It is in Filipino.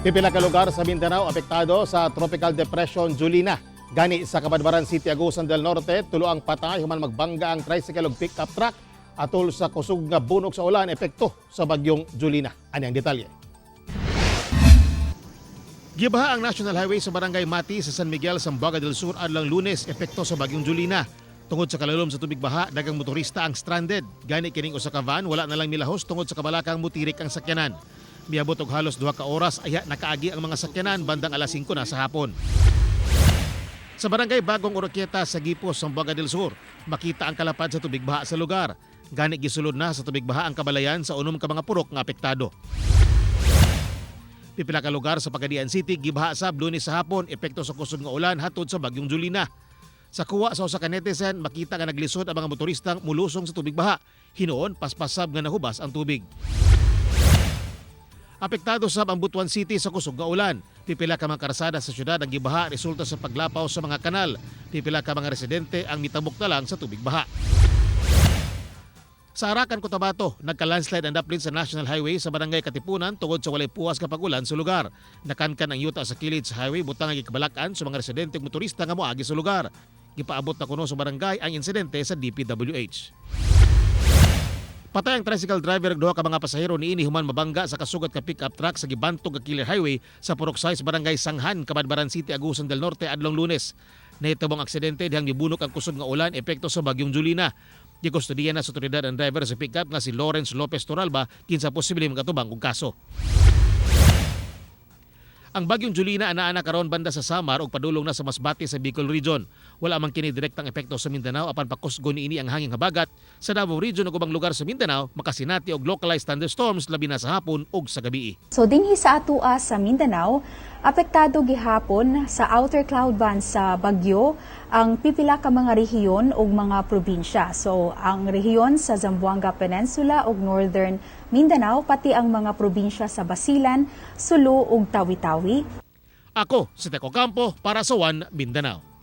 Pipila ka lugar sa Mindanao apektado sa Tropical Depression Julina. Gani sa Cabadbaran City, Agusan del Norte, tulo ang patay human magbangga ang tricycle ug pick-up truck atol sa kusog nga bunok sa ulan epekto sa bagyong Julina. Ani ang detalye. Gibaha ang National Highway sa Barangay Mati sa San Miguel, Zamboanga del Sur adlang Lunes epekto sa bagyong Julina. Tungod sa kalalom sa tubig baha, dagang motorista ang stranded. Gani kining usa ka van wala na lang milahos tungod sa kabalakang mutirik ang sakyanan. Miabot og halos 2 ka oras aya nakaagi ang mga sakyanan bandang alas 5 na sa hapon. Sa barangay Bagong Oroquieta sa Gipos, Zamboanga del Sur, makita ang kalapad sa tubig baha sa lugar. Gani gisulod na sa tubig baha ang kabalayan sa unom ka mga purok nga apektado. Pipila ka lugar sa Pagadian City gibaha sab Lunes sa hapon epekto sa kusog nga ulan hatod sa bagyong Julina. Sa kuwa sa usa ka netizen, makita nga naglisod ang mga motoristang mulusong sa tubig baha. Hinuon paspasab nga nahubas ang tubig. Apektado sab ang Butuan City sa kusog nga ulan. Pipila ka mga karsada sa syudad ang gibaha resulta sa paglapaw sa mga kanal. Pipila ka mga residente ang mitabok na lang sa tubig baha. Sa Arakan, Cotabato, nagka-landslide ang daplin sa National Highway sa Barangay Katipunan tungod sa walay puwas kapag ulan sa lugar. Nakankan ang yuta sa kilid sa highway butang ang ikabalakan sa mga residente ug motorista nga moagi sa lugar. Gipaabot na kuno sa barangay ang insidente sa DPWH. Patay ang tricycle driver ug duha ka mga pasahero niini human mabangga sa kasugat ka pick-up truck sa gibantog nga Killer Highway sa Puruksay sa Barangay Sanghan, Cabadbaran City, Agusan del Norte adlong Lunes. Nahitabo ang aksidente dihang gibunok ang kusog nga ulan epekto sa bagyong Julina. Gikustudiyan na sa otoridad ang driver sa pick-up nga si Lawrence Lopez Toralba kinsa posible makatubang og kaso. Ang bagyong Julina ana karon banda sa Samar ug padulong na sa Masbate sa Bicol Region. Wala man kini direktang epekto sa Mindanao apan pakusgo niini ang hangin habagat sa Davao Region ug ubang lugar sa Mindanao makasinati og localized thunderstorms labi na sa hapon ug sa gabii. So dinhi sa atua sa Mindanao, apektado gihapon sa outer cloud band sa bagyo ang pipila ka mga rehiyon ug mga probinsya. So ang rehiyon sa Zamboanga Peninsula ug Northern Mindanao pati ang mga probinsya sa Basilan, Sulu ug Tawi-Tawi. Ako si Teco Campo para sa One Mindanao.